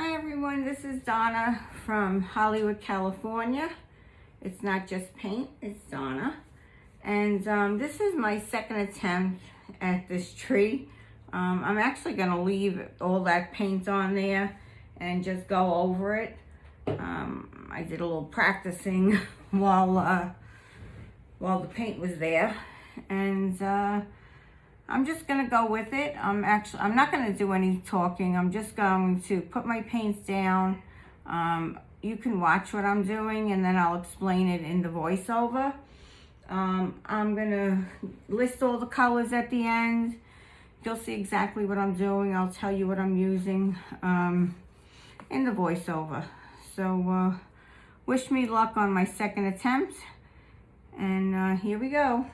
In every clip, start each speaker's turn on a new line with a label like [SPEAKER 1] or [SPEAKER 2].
[SPEAKER 1] Hi everyone, this is Donna from Hollywood, California. It's not just paint, it's Donna. And this is my second attempt at this tree. I'm actually going to leave all that paint on there and just go over it. I did a little practicing while the paint was there. And I'm just gonna go with it. I'm not gonna do any talking. I'm just going to put my paints down. You can watch what I'm doing and then I'll explain it in the voiceover. I'm gonna list all the colors at the end. You'll see exactly what I'm doing. I'll tell you what I'm using in the voiceover. So wish me luck on my second attempt. And here we go.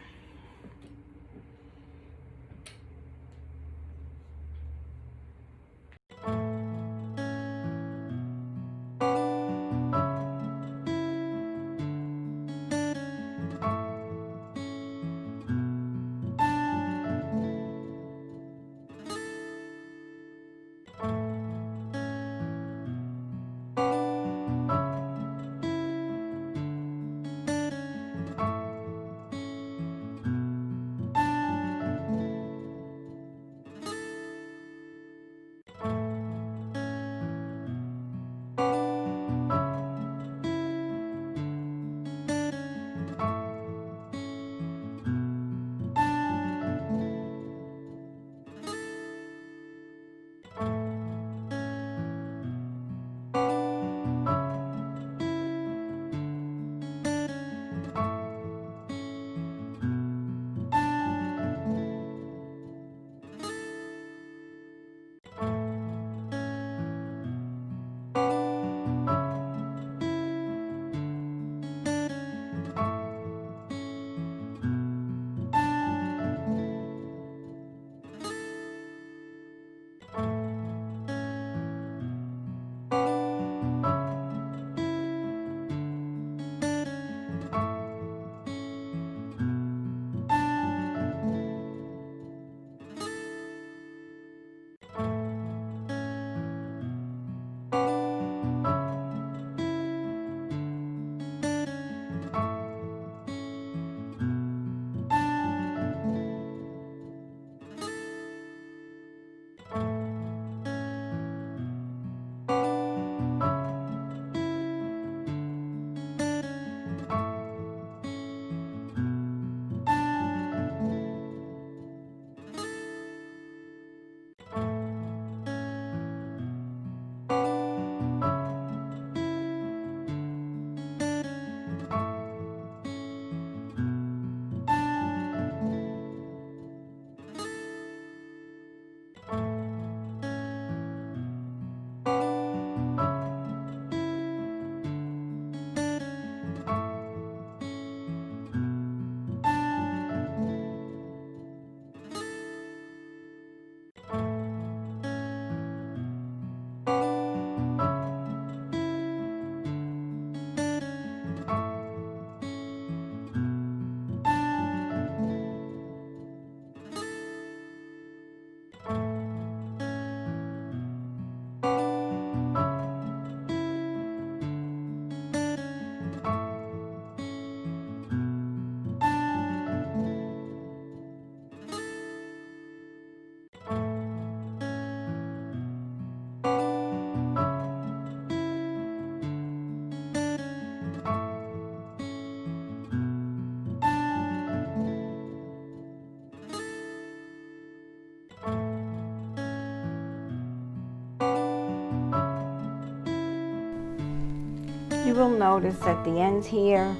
[SPEAKER 1] You will notice at the end here,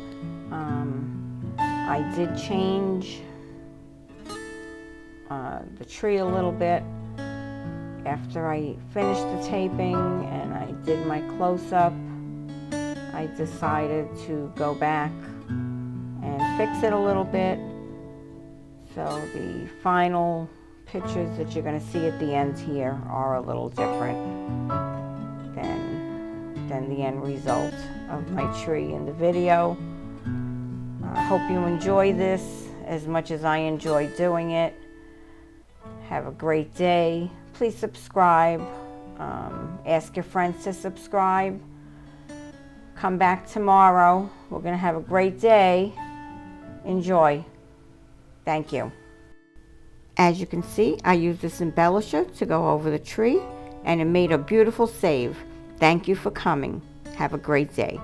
[SPEAKER 1] I did change the tree a little bit after I finished the taping and I did my close-up. I decided to go back and fix it a little bit. So the final pictures that you're going to see at the end here are a little different than the end result of my tree in the video. I hope you enjoy this as much as I enjoy doing it. Have a great day. Please subscribe. Ask your friends to subscribe. Come back tomorrow. We're going to have a great day. Enjoy. Thank you. As you can see, I used this embellisher to go over the tree, and it made a beautiful save. Thank you for coming. Have a great day.